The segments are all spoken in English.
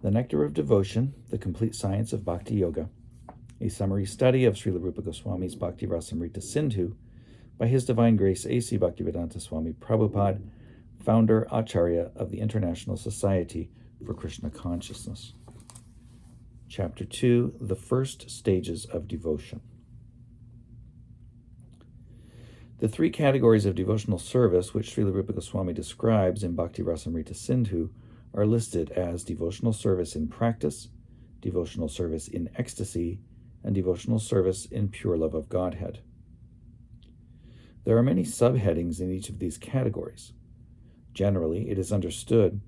The Nectar of Devotion, The Complete Science of Bhakti Yoga, a summary study of Srila Rupa Goswami's Bhakti Rasamrita Sindhu by His Divine Grace A.C. Bhaktivedanta Swami Prabhupada, founder Acharya of the International Society for Krishna Consciousness. Chapter 2, The First Stages of Devotion. The three categories of devotional service which Srila Rupa Goswami describes in Bhakti Rasamrita Sindhu are listed as devotional service in practice, devotional service in ecstasy, and devotional service in pure love of Godhead. There are many subheadings in each of these categories. Generally, it is understood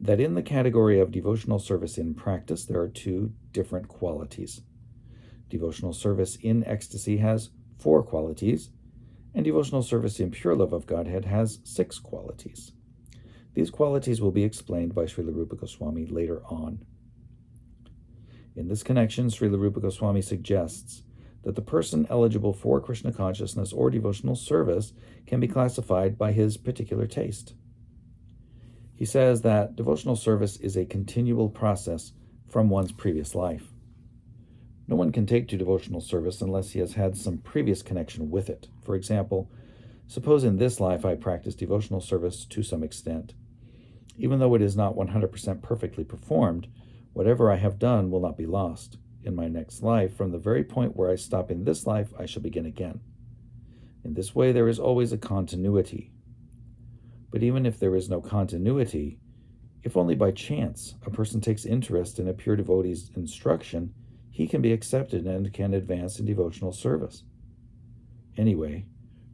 that in the category of devotional service in practice, there are two different qualities. Devotional service in ecstasy has 4 qualities, and devotional service in pure love of Godhead has 6 qualities. These qualities will be explained by Srila Rupa Goswami later on. In this connection, Srila Rupa Goswami suggests that the person eligible for Krishna consciousness or devotional service can be classified by his particular taste. He says that devotional service is a continual process from one's previous life. No one can take to devotional service unless he has had some previous connection with it. For example, suppose in this life I practice devotional service to some extent. Even though it is not 100% perfectly performed, whatever I have done will not be lost. In my next life, from the very point where I stop in this life, I shall begin again. In this way, there is always a continuity. But even if there is no continuity, if only by chance a person takes interest in a pure devotee's instruction, he can be accepted and can advance in devotional service. Anyway,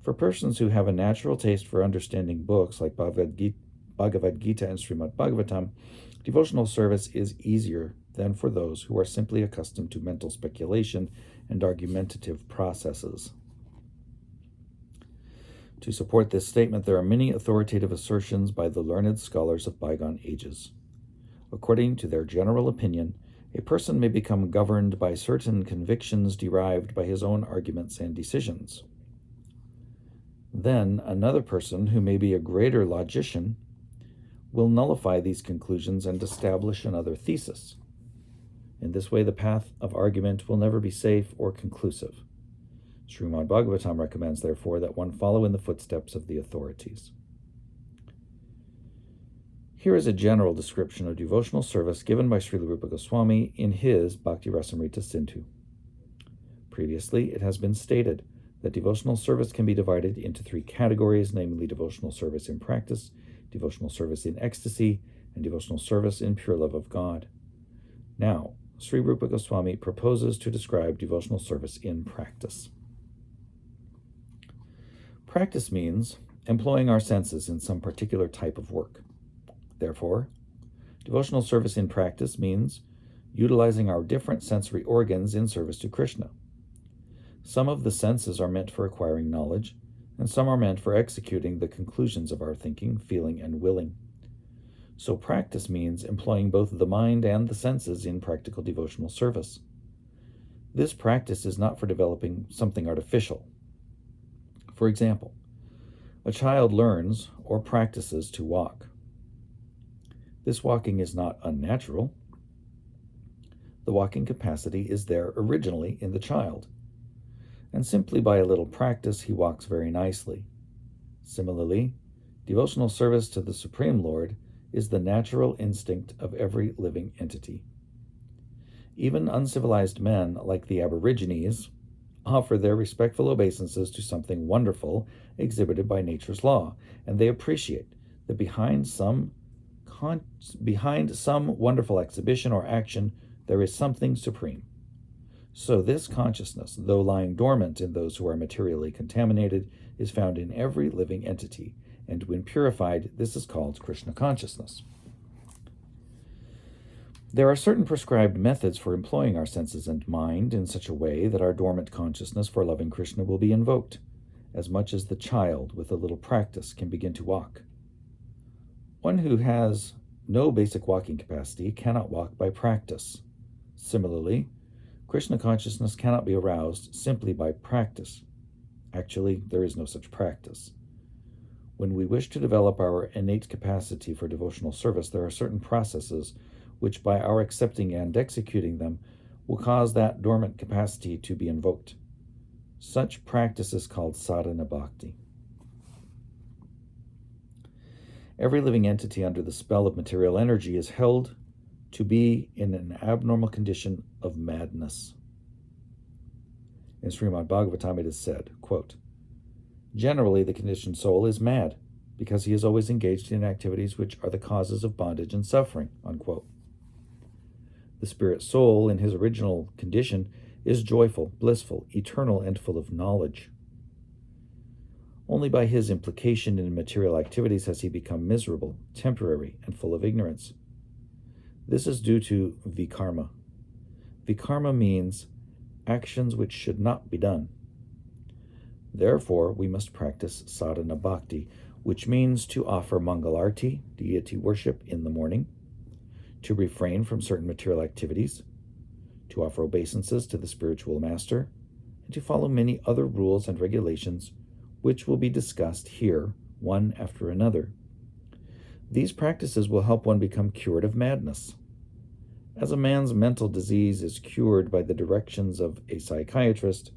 for persons who have a natural taste for understanding books like Bhagavad Gita and Srimad Bhagavatam, devotional service is easier than for those who are simply accustomed to mental speculation and argumentative processes. To support this statement, there are many authoritative assertions by the learned scholars of bygone ages. According to their general opinion, a person may become governed by certain convictions derived by his own arguments and decisions. Then another person, who may be a greater logician, will nullify these conclusions and establish another thesis. In this way, the path of argument will never be safe or conclusive. Srimad Bhagavatam recommends, therefore, that one follow in the footsteps of the authorities. Here is a general description of devotional service given by Srila Rupa Goswami in his Bhakti Rasamrita Sindhu. Previously, it has been stated that devotional service can be divided into 3 categories, namely devotional service in practice, devotional service in ecstasy, and devotional service in pure love of God. Now, Sri Rupa Goswami proposes to describe devotional service in practice. Practice means employing our senses in some particular type of work. Therefore, devotional service in practice means utilizing our different sensory organs in service to Krishna. Some of the senses are meant for acquiring knowledge, and some are meant for executing the conclusions of our thinking, feeling, and willing. So practice means employing both the mind and the senses in practical devotional service. This practice is not for developing something artificial. For example, a child learns or practices to walk. This walking is not unnatural. The walking capacity is there originally in the child, and simply by a little practice he walks very nicely. Similarly, devotional service to the Supreme Lord is the natural instinct of every living entity. Even uncivilized men, like the Aborigines, offer their respectful obeisances to something wonderful exhibited by nature's law, and they appreciate that behind some wonderful exhibition or action there is something supreme. So this consciousness, though lying dormant in those who are materially contaminated, is found in every living entity, and when purified, this is called Krishna consciousness. There are certain prescribed methods for employing our senses and mind in such a way that our dormant consciousness for loving Krishna will be invoked, as much as the child with a little practice can begin to walk. One who has no basic walking capacity cannot walk by practice. Similarly, Krishna consciousness cannot be aroused simply by practice. Actually, there is no such practice. When we wish to develop our innate capacity for devotional service, there are certain processes which by our accepting and executing them will cause that dormant capacity to be invoked. Such practice is called sadhana bhakti. Every living entity under the spell of material energy is held to be in an abnormal condition of madness. In Srimad Bhagavatam it is said, quote, "Generally the conditioned soul is mad because he is always engaged in activities which are the causes of bondage and suffering," unquote. The spirit soul in his original condition is joyful, blissful, eternal, and full of knowledge. Only by his implication in material activities has he become miserable, temporary, and full of ignorance. This is due to vikarma. Vikarma means actions which should not be done. Therefore, we must practice sadhana bhakti, which means to offer mangalarti, deity worship, in the morning, to refrain from certain material activities, to offer obeisances to the spiritual master, and to follow many other rules and regulations which will be discussed here, one after another. These practices will help one become cured of madness. As a man's mental disease is cured by the directions of a psychiatrist,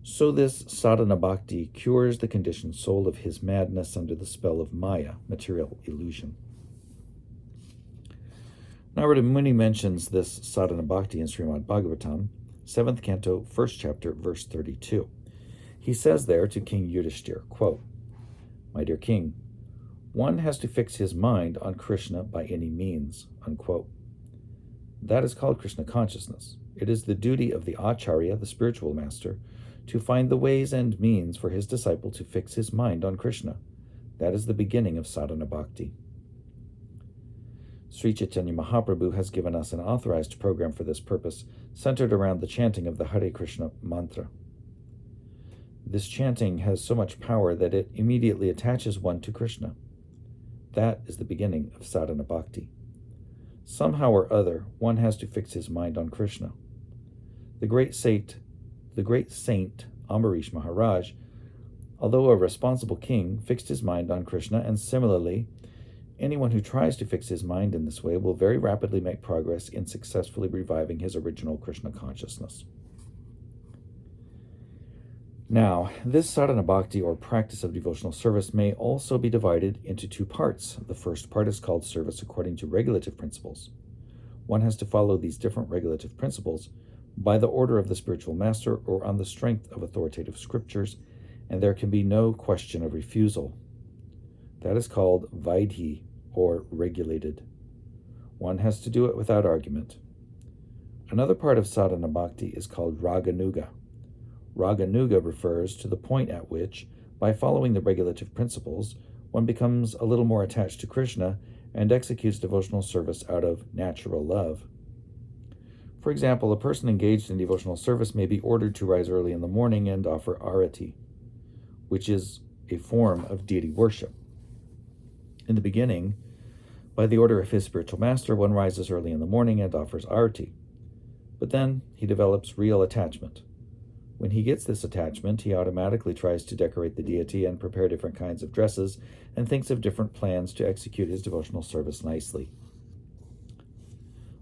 so this sadhana bhakti cures the conditioned soul of his madness under the spell of Maya, material illusion. Narada Muni mentions this sadhana bhakti in Srimad Bhagavatam, 7th canto, 1st chapter, verse 32. He says there to King Yudhishthira, quote, "My dear king, one has to fix his mind on Krishna by any means," unquote. That is called Krishna consciousness. It is the duty of the Acharya, the spiritual master, to find the ways and means for his disciple to fix his mind on Krishna. That is the beginning of sadhana bhakti. Sri Chaitanya Mahaprabhu has given us an authorized program for this purpose, centered around the chanting of the Hare Krishna mantra. This chanting has so much power that it immediately attaches one to Krishna. That is the beginning of sadhana bhakti. Somehow or other, one has to fix his mind on Krishna. The great saint Ambarish Maharaj, although a responsible king, fixed his mind on Krishna, and similarly, anyone who tries to fix his mind in this way will very rapidly make progress in successfully reviving his original Krishna consciousness. Now, this sadhana bhakti, or practice of devotional service, may also be divided into two parts. The first part is called service according to regulative principles. One has to follow these different regulative principles by the order of the spiritual master or on the strength of authoritative scriptures, and there can be no question of refusal. That is called vaidhi, or regulated. One has to do it without argument. Another part of sadhana bhakti is called raganuga. Raganuga refers to the point at which, by following the regulative principles, one becomes a little more attached to Krishna and executes devotional service out of natural love. For example, a person engaged in devotional service may be ordered to rise early in the morning and offer arati, which is a form of deity worship. In the beginning, by the order of his spiritual master, one rises early in the morning and offers arati. But then he develops real attachment. When he gets this attachment, he automatically tries to decorate the deity and prepare different kinds of dresses and thinks of different plans to execute his devotional service nicely.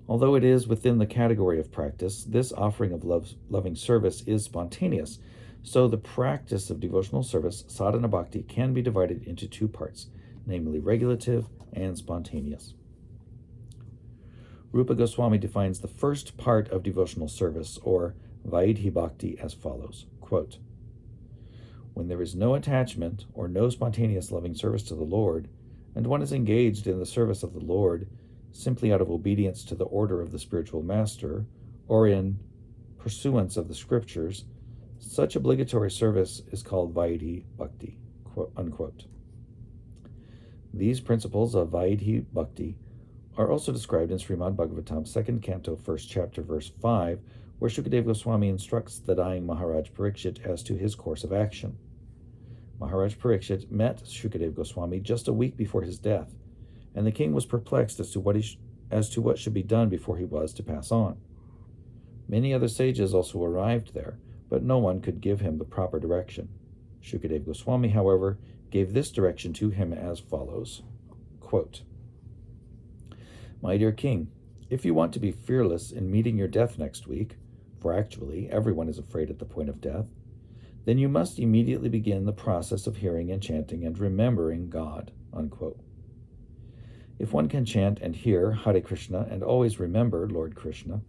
Although it is within the category of practice, this offering of loving service is spontaneous, so the practice of devotional service, sadhana bhakti, can be divided into two parts, namely regulative and spontaneous. Rupa Goswami defines the first part of devotional service, or vaidhi bhakti, as follows, quote, "When there is no attachment or no spontaneous loving service to the Lord, and one is engaged in the service of the Lord simply out of obedience to the order of the spiritual master, or in pursuance of the scriptures, such obligatory service is called vaidhi bhakti," quote, unquote. These principles of vaidhi bhakti are also described in Srimad Bhagavatam, 2nd canto, 1st chapter, verse 5, where Shukadeva Goswami instructs the dying Maharaj Parikshit as to his course of action. Maharaj Parikshit met Shukadeva Goswami just a week before his death, and the king was perplexed as to what should be done before he was to pass on. Many other sages also arrived there, but no one could give him the proper direction. Shukadeva Goswami, however, gave this direction to him as follows, quote, My dear king, if you want to be fearless in meeting your death next week, for actually everyone is afraid at the point of death, then you must immediately begin the process of hearing and chanting and remembering God." Unquote. If one can chant and hear Hare Krishna and always remember Lord Krishna,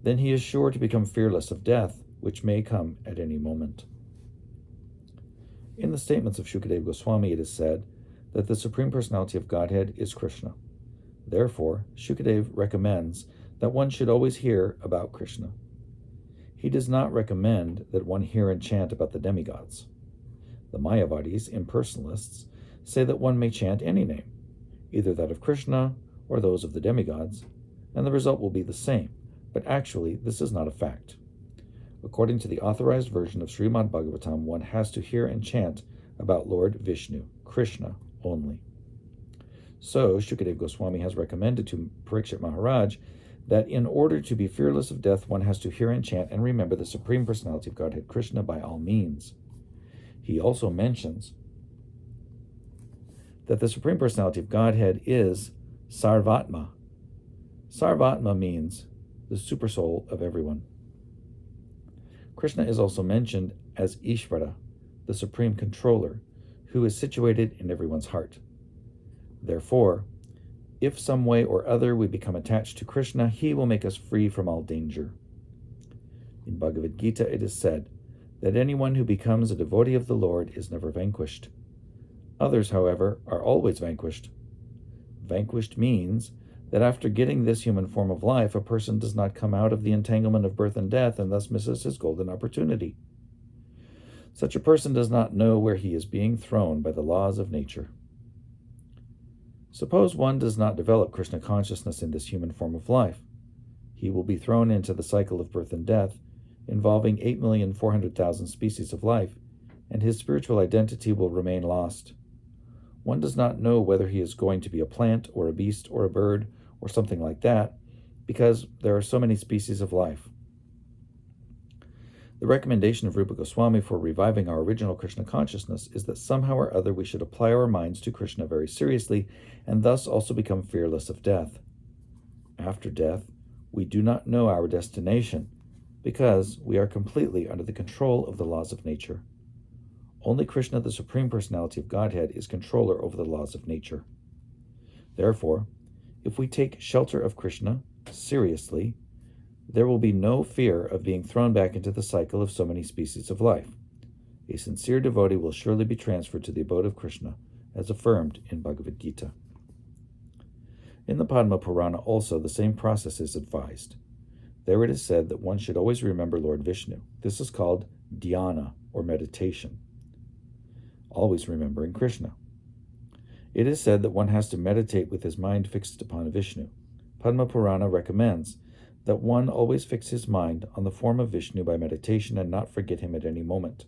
then he is sure to become fearless of death, which may come at any moment. In the statements of Shukadeva Goswami, it is said that the Supreme Personality of Godhead is Krishna. Therefore, Shukadeva recommends that one should always hear about Krishna. He does not recommend that one hear and chant about the demigods. The Mayavadis, impersonalists, say that one may chant any name, either that of Krishna or those of the demigods, and the result will be the same, but actually this is not a fact. According to the authorized version of Srimad Bhagavatam, one has to hear and chant about Lord Vishnu, Krishna, only. So, Shukadeva Goswami has recommended to Parikshit Maharaj that in order to be fearless of death, one has to hear and chant and remember the Supreme Personality of Godhead, Krishna, by all means. He also mentions that the Supreme Personality of Godhead is Sarvatma. Sarvatma means the supersoul of everyone. Krishna is also mentioned as Ishvara, the Supreme Controller, who is situated in everyone's heart. Therefore, if some way or other we become attached to Krishna, he will make us free from all danger. In Bhagavad Gita it is said that anyone who becomes a devotee of the Lord is never vanquished. Others, however, are always vanquished. Vanquished means that after getting this human form of life, a person does not come out of the entanglement of birth and death and thus misses his golden opportunity. Such a person does not know where he is being thrown by the laws of nature. Suppose one does not develop Krishna consciousness in this human form of life. He will be thrown into the cycle of birth and death, involving 8,400,000 species of life, and his spiritual identity will remain lost. One does not know whether he is going to be a plant or a beast or a bird or something like that, because there are so many species of life. The recommendation of Rupa Goswami for reviving our original Krishna consciousness is that somehow or other we should apply our minds to Krishna very seriously and thus also become fearless of death. After death, we do not know our destination because we are completely under the control of the laws of nature. Only Krishna, the Supreme Personality of Godhead, is controller over the laws of nature. Therefore, if we take shelter of Krishna seriously, there will be no fear of being thrown back into the cycle of so many species of life. A sincere devotee will surely be transferred to the abode of Krishna, as affirmed in Bhagavad Gita. In the Padma Purana also, the same process is advised. There it is said that one should always remember Lord Vishnu. This is called dhyana, or meditation, always remembering Krishna. It is said that one has to meditate with his mind fixed upon Vishnu. Padma Purana recommends that one always fix his mind on the form of Vishnu by meditation and not forget him at any moment.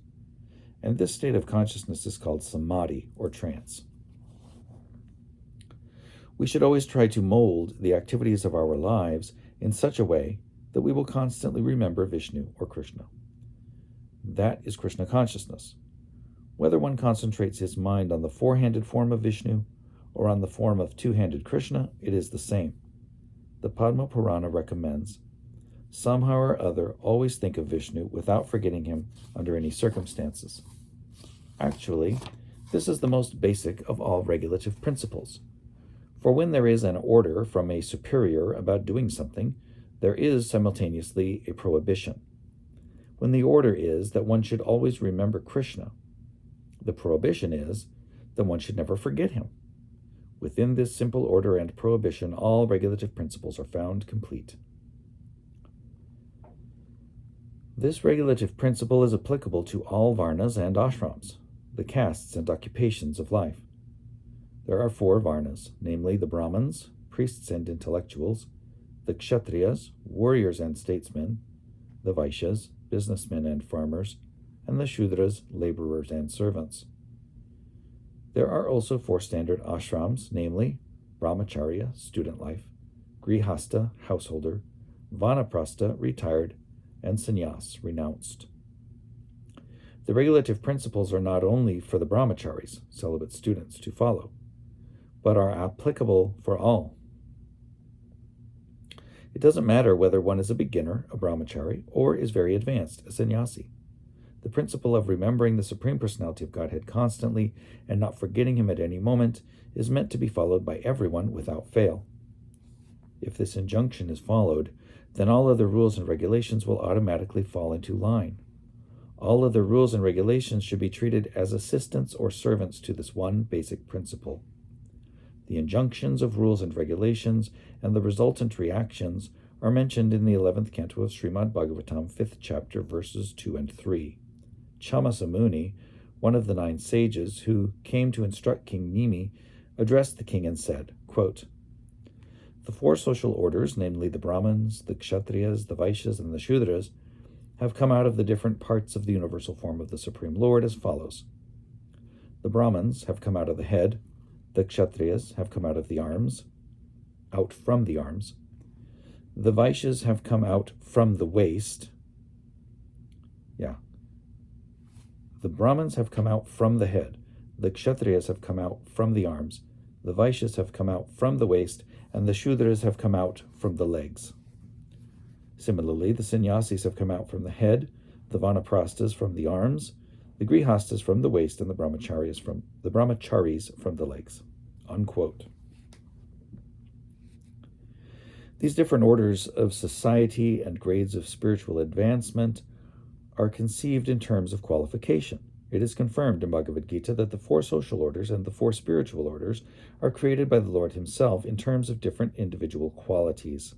And this state of consciousness is called samadhi, or trance. We should always try to mold the activities of our lives in such a way that we will constantly remember Vishnu or Krishna. That is Krishna consciousness. Whether one concentrates his mind on the four-handed form of Vishnu or on the form of two-handed Krishna, it is the same. The Padma Purana recommends, somehow or other, always think of Vishnu without forgetting him under any circumstances. Actually, this is the most basic of all regulative principles. For when there is an order from a superior about doing something, there is simultaneously a prohibition. When the order is that one should always remember Krishna, the prohibition is that one should never forget him. Within this simple order and prohibition, all regulative principles are found complete. This regulative principle is applicable to all varnas and ashrams, the castes and occupations of life. There are 4 varnas, namely the Brahmins, priests and intellectuals, the Kshatriyas, warriors and statesmen, the Vaishyas, businessmen and farmers, and the Shudras, laborers and servants. There are also 4 standard ashrams, namely Brahmacharya, student life, Grihastha, householder, Vanaprastha, retired, and Sannyas, renounced. The regulative principles are not only for the brahmacharis, celibate students, to follow, but are applicable for all. It doesn't matter whether one is a beginner, a brahmachari, or is very advanced, a sannyasi. The principle of remembering the Supreme Personality of Godhead constantly and not forgetting him at any moment is meant to be followed by everyone without fail. If this injunction is followed, then all other rules and regulations will automatically fall into line. All other rules and regulations should be treated as assistants or servants to this one basic principle. The injunctions of rules and regulations and the resultant reactions are mentioned in the 11th canto of Srimad Bhagavatam, 5th chapter, verses 2 and 3. Chamasa Muni, one of the 9 sages who came to instruct King Nimi, addressed the king and said, quote, "The 4 social orders, namely the Brahmins, the Kshatriyas, the Vaishyas, and the Shudras, have come out of the different parts of the universal form of the Supreme Lord as follows. The Brahmins have come out of the head, the Kshatriyas have come out of the arms, out from the arms, the Vaishyas have come out from the waist, the Brahmins have come out from the head, the Kshatriyas have come out from the arms, the Vaishyas have come out from the waist, and the Shudras have come out from the legs. Similarly, the sannyasis have come out from the head, the vanaprasthas from the arms, the grihastas from the waist, and the brahmacharis from the legs." Unquote. These different orders of society and grades of spiritual advancement are conceived in terms of qualification. It is confirmed in Bhagavad Gita that the 4 social orders and the 4 spiritual orders are created by the Lord himself in terms of different individual qualities.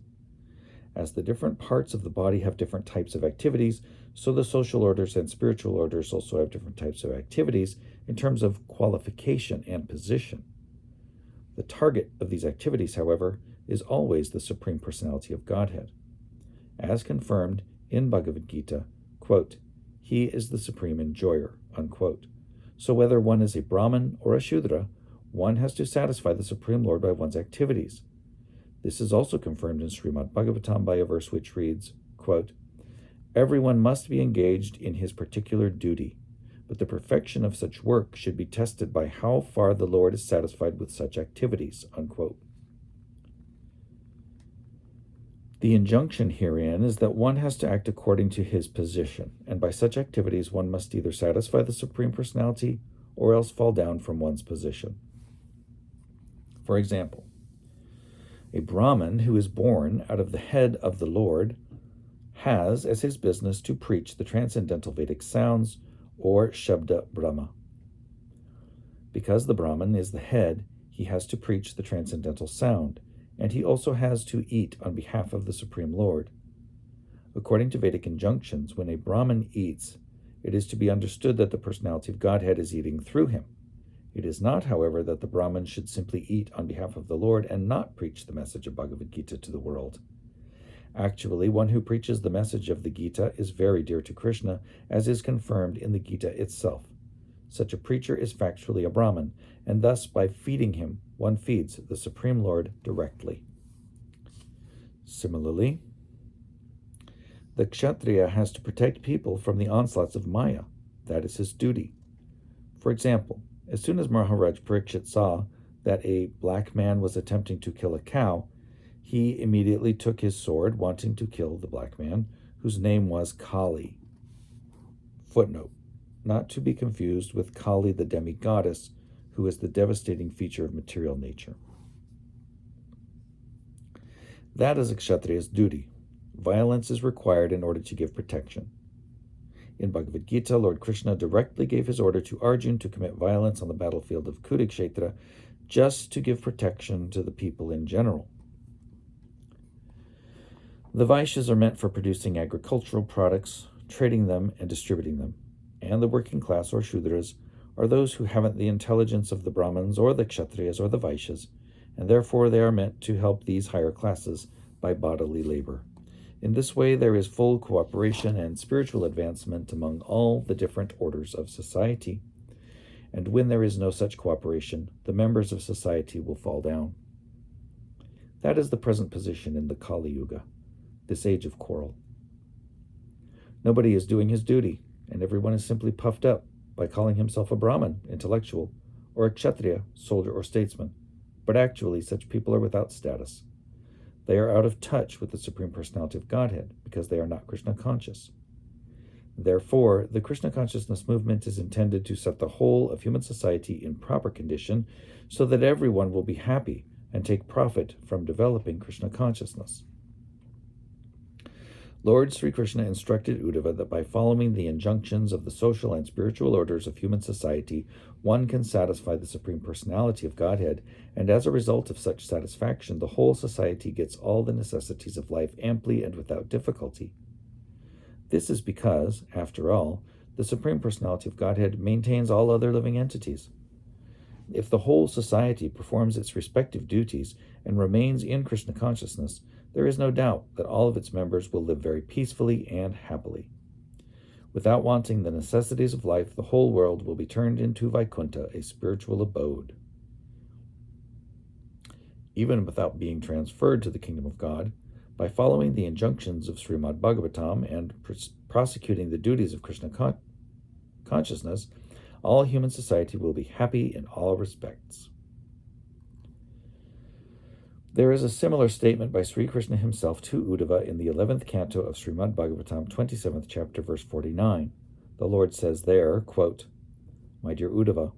As the different parts of the body have different types of activities, so the social orders and spiritual orders also have different types of activities in terms of qualification and position. The target of these activities, however, is always the Supreme Personality of Godhead. As confirmed in Bhagavad Gita, quote, "He is the supreme enjoyer," unquote. So whether one is a Brahmin or a Shudra, one has to satisfy the Supreme Lord by one's activities. This is also confirmed in Srimad Bhagavatam by a verse which reads, quote, "Everyone must be engaged in his particular duty, but the perfection of such work should be tested by how far the Lord is satisfied with such activities," unquote. The injunction herein is that one has to act according to his position, and by such activities one must either satisfy the Supreme Personality or else fall down from one's position. For example, a Brahmin who is born out of the head of the Lord has as his business to preach the transcendental Vedic sounds, or Shabda Brahma. Because the Brahmin is the head, he has to preach the transcendental sound, and he also has to eat on behalf of the Supreme Lord. According to Vedic injunctions, when a Brahmin eats, it is to be understood that the personality of Godhead is eating through him. It is not, however, that the Brahmin should simply eat on behalf of the Lord and not preach the message of Bhagavad Gita to the world. Actually, one who preaches the message of the Gita is very dear to Krishna, as is confirmed in the Gita itself. Such a preacher is factually a Brahmin, and thus by feeding him, one feeds the Supreme Lord directly. Similarly, the Kshatriya has to protect people from the onslaughts of Maya. That is his duty. For example, as soon as Maharaj Parikshit saw that a black man was attempting to kill a cow, he immediately took his sword, wanting to kill the black man, whose name was Kali. Footnote: not to be confused with Kali, the demi-goddess, who is the devastating feature of material nature. That is a Kshatriya's duty. Violence is required in order to give protection. In Bhagavad Gita, Lord Krishna directly gave his order to Arjuna to commit violence on the battlefield of Kurukshetra, just to give protection to the people in general. The Vaishyas are meant for producing agricultural products, trading them, and distributing them. And the working class, or Shudras, are those who haven't the intelligence of the Brahmins or the Kshatriyas or the Vaishyas, and therefore they are meant to help these higher classes by bodily labor. In this way, there is full cooperation and spiritual advancement among all the different orders of society. And when there is no such cooperation, the members of society will fall down. That is the present position in the Kali Yuga, this age of quarrel. Nobody is doing his duty, and everyone is simply puffed up by calling himself a Brahmin, intellectual, or a Kshatriya, soldier or statesman, but actually such people are without status. They are out of touch with the Supreme Personality of Godhead because they are not Krishna conscious. Therefore, the Krishna consciousness movement is intended to set the whole of human society in proper condition so that everyone will be happy and take profit from developing Krishna consciousness. Lord Sri Krishna instructed Uddhava that by following the injunctions of the social and spiritual orders of human society, one can satisfy the Supreme Personality of Godhead, and as a result of such satisfaction, the whole society gets all the necessities of life amply and without difficulty. This is because, after all, the Supreme Personality of Godhead maintains all other living entities. If the whole society performs its respective duties and remains in Krishna consciousness, there is no doubt that all of its members will live very peacefully and happily. Without wanting the necessities of life, the whole world will be turned into Vaikuntha, a spiritual abode. Even without being transferred to the kingdom of God, by following the injunctions of Srimad Bhagavatam and prosecuting the duties of Krishna consciousness, all human society will be happy in all respects. There is a similar statement by Sri Krishna himself to Uddhava in the 11th canto of Srimad Bhagavatam, 27th chapter, verse 49. The Lord says there, quote, "My dear Uddhava,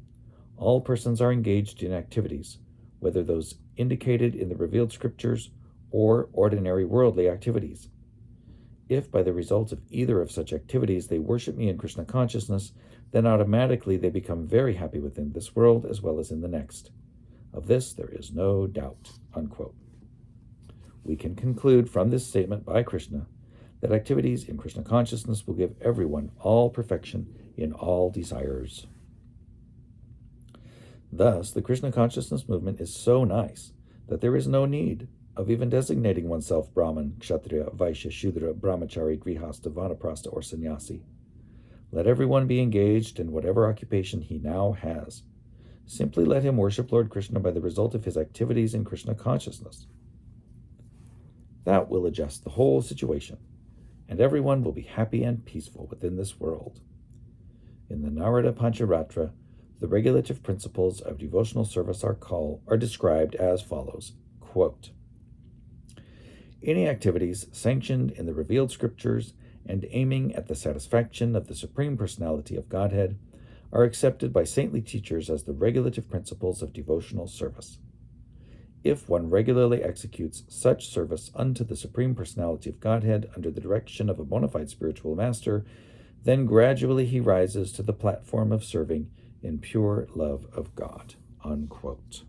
all persons are engaged in activities, whether those indicated in the revealed scriptures or ordinary worldly activities. If by the result of either of such activities they worship me in Krishna consciousness, then automatically they become very happy within this world as well as in the next. Of this there is no doubt." Unquote. We can conclude from this statement by Krishna that activities in Krishna consciousness will give everyone all perfection in all desires. Thus, the Krishna consciousness movement is so nice that there is no need of even designating oneself Brahman, Kshatriya, Vaishya, Shudra, Brahmachari, Grihastha, Vanaprastha, or Sannyasi. Let everyone be engaged in whatever occupation he now has. Simply let him worship Lord Krishna by the result of his activities in Krishna consciousness. That will adjust the whole situation, and everyone will be happy and peaceful within this world. In the Narada Pancharatra, the regulative principles of devotional service are described as follows, quote, "Any activities sanctioned in the revealed scriptures and aiming at the satisfaction of the Supreme Personality of Godhead are accepted by saintly teachers as the regulative principles of devotional service. If one regularly executes such service unto the Supreme Personality of Godhead under the direction of a bona fide spiritual master, then gradually he rises to the platform of serving in pure love of God." Unquote.